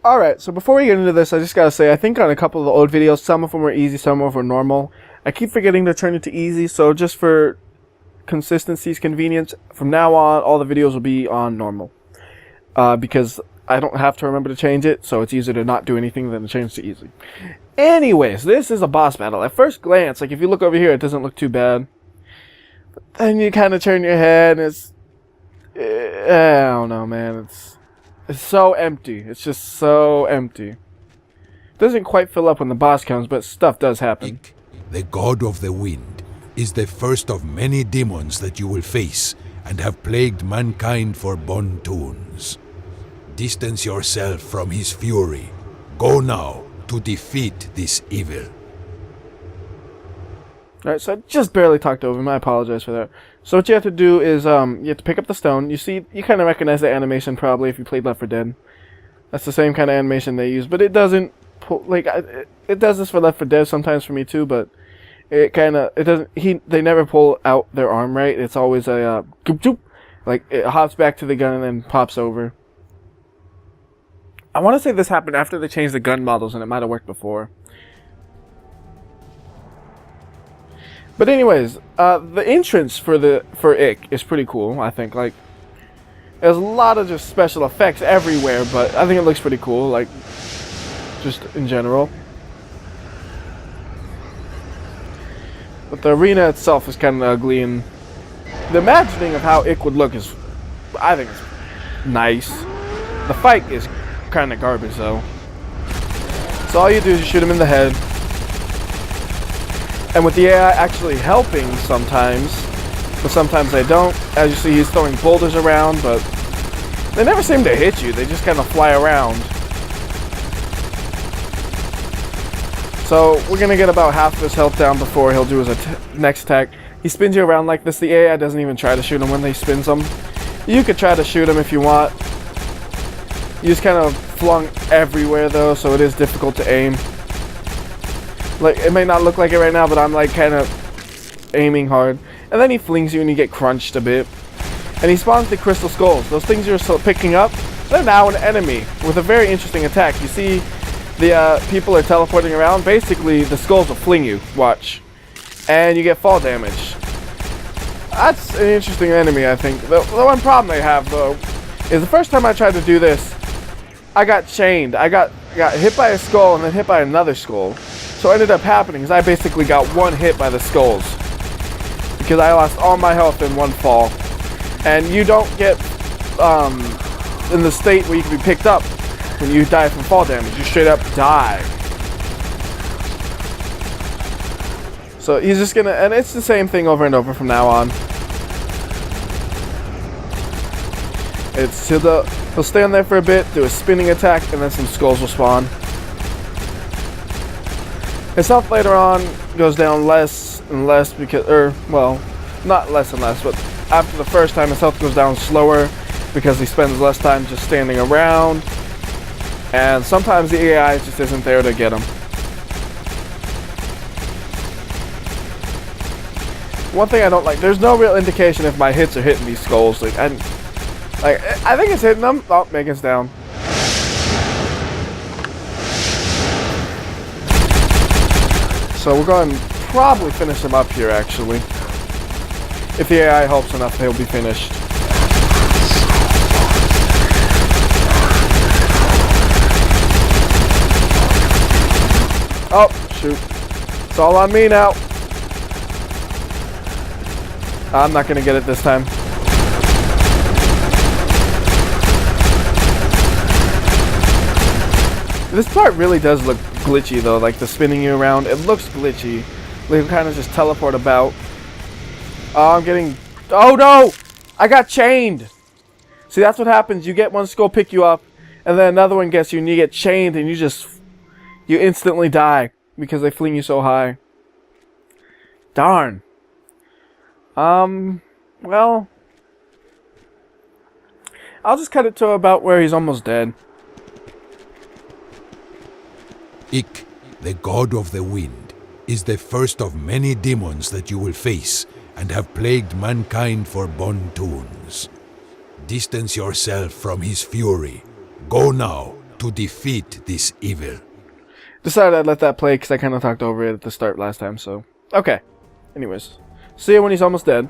Alright, so before we get into this, I just gotta say, I think on a couple of the old videos, some of them were easy, some of them were normal. I keep forgetting to turn it to easy, so just for consistency's convenience, from now on, all the videos will be on normal. Because I don't have to remember to change it, so it's easier to not do anything than to change to easy. Anyways, this is a boss battle. At first glance, like if you look over here, it doesn't look too bad. But then you kind of turn your head, and it's... I don't know, man. It's so empty. It's just so empty. It doesn't quite fill up when the boss comes, but stuff does happen. Ik, the god of the wind, is the first of many demons that you will face and have plagued mankind for Bontoons. Distance yourself from his fury. Go now to defeat this evil. Alright, so I just barely talked over him. I apologize for that. So what you have to do is, you have to pick up the stone. You see, you kind of recognize the animation probably if you played Left 4 Dead. That's the same kind of animation they use, but it doesn't pull, like, it does this for Left 4 Dead, sometimes for me too, but it doesn't, they never pull out their arm right. It's always a, goop, goop, like, it hops back to the gun and then pops over. I want to say this happened after they changed the gun models, and it might have worked before. But anyways, the entrance for Ik is pretty cool, I think. Like, there's a lot of just special effects everywhere, but I think it looks pretty cool, like, just in general. But the arena itself is kind of ugly, and the imagining of how Ik would look is, I think, it's nice. The fight is kind of garbage, though. So all you do is you shoot him in the head. And with the AI actually helping sometimes, but sometimes they don't. As you see, he's throwing boulders around, but they never seem to hit you. They just kind of fly around. So we're going to get about half of his health down before he'll do his next attack. He spins you around like this. The AI doesn't even try to shoot him when he spins him. You could try to shoot him if you want. You just kind of flung everywhere though, so it is difficult to aim. Like, it may not look like it right now, but I'm like kind of aiming hard. And then he flings you and you get crunched a bit. And he spawns the crystal skulls. Those things you're still picking up, they're now an enemy with a very interesting attack. You see the people are teleporting around. Basically, the skulls will fling you. Watch. And you get fall damage. That's an interesting enemy, I think. The one problem they have, though, is the first time I tried to do this, I got chained. I got hit by a skull and then hit by another skull. So what ended up happening is I basically got one hit by the skulls. Because I lost all my health in one fall. And you don't get in the state where you can be picked up when you die from fall damage. You straight up die. So he's just gonna, and it's the same thing over and over from now on. He'll stand there for a bit, do a spinning attack, and then some skulls will spawn. His health later on goes down less and less because, well, not less and less, but after the first time his health goes down slower because he spends less time just standing around, and sometimes the AI just isn't there to get him. One thing I don't like, there's no real indication if my hits are hitting these skulls. Like I think it's hitting them. Oh, Megan's down. So we're going to probably finish him up here, actually. If the AI helps enough, he'll be finished. Oh, shoot. It's all on me now. I'm not going to get it this time. This part really does look glitchy though, like the spinning you around. It looks glitchy. They kind of just teleport about. Oh, oh no! I got chained! See, that's what happens. You get one skull pick you up, and then another one gets you, and you get chained, and you instantly die because they fling you so high. Darn. Well, I'll just cut it to about where he's almost dead. Ik, the god of the wind, is the first of many demons that you will face and have plagued mankind for Bontoons. Distance yourself from his fury. Go now to defeat this evil. Decided I'd let that play because I kind of talked over it at the start last time, so... Okay. Anyways. See you when he's almost dead.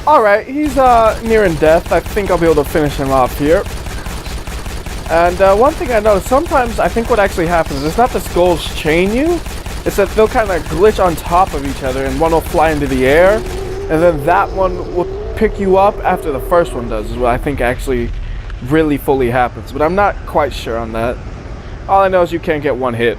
Alright, he's nearing death. I think I'll be able to finish him off here. And one thing I noticed, sometimes I think what actually happens is not the skulls chain you, it's that they'll kind of glitch on top of each other and one will fly into the air, and then that one will pick you up after the first one does, is what I think actually really fully happens. But I'm not quite sure on that. All I know is you can't get one hit.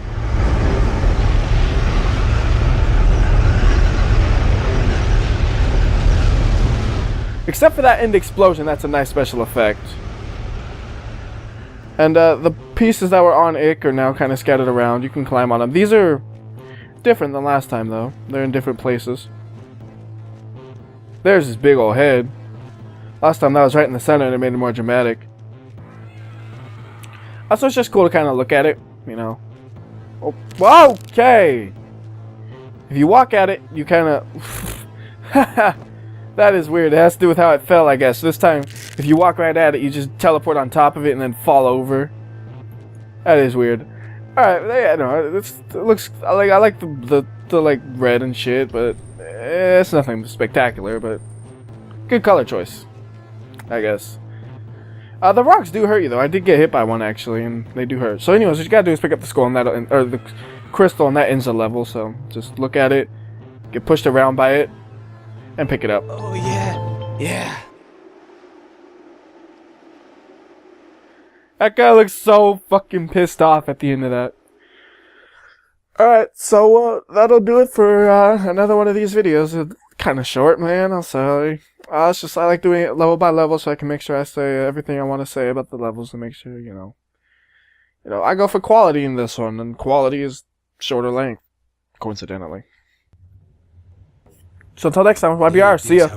Except for that end explosion, that's a nice special effect. And the pieces that were on Ick are now kind of scattered around. You can climb on them. These are different than last time, though. They're in different places. There's his big old head. Last time that was right in the center and it made it more dramatic. Also, it's just cool to kind of look at it, you know. Oh, okay! If you walk at it, you kind of... That is weird. It has to do with how it fell, I guess. This time, if you walk right at it, you just teleport on top of it and then fall over. That is weird. Alright, yeah, no, it looks... I like the like, red and shit, but... It's nothing spectacular, but... Good color choice, I guess. The rocks do hurt you, though. I did get hit by one, actually, and they do hurt. So anyways, what you gotta do is pick up the skull, and that, or the crystal, and that ends the level, so just look at it, get pushed around by it, and pick it up. Oh, yeah. Yeah. That guy looks so fucking pissed off at the end of that. Alright, so that'll do it for another one of these videos. Kind of short, man, I'm sorry. I like doing it level by level so I can make sure I say everything I want to say about the levels and make sure, you know, I go for quality in this one, and quality is shorter length, coincidentally. So until next time, WhyBeAre, see ya.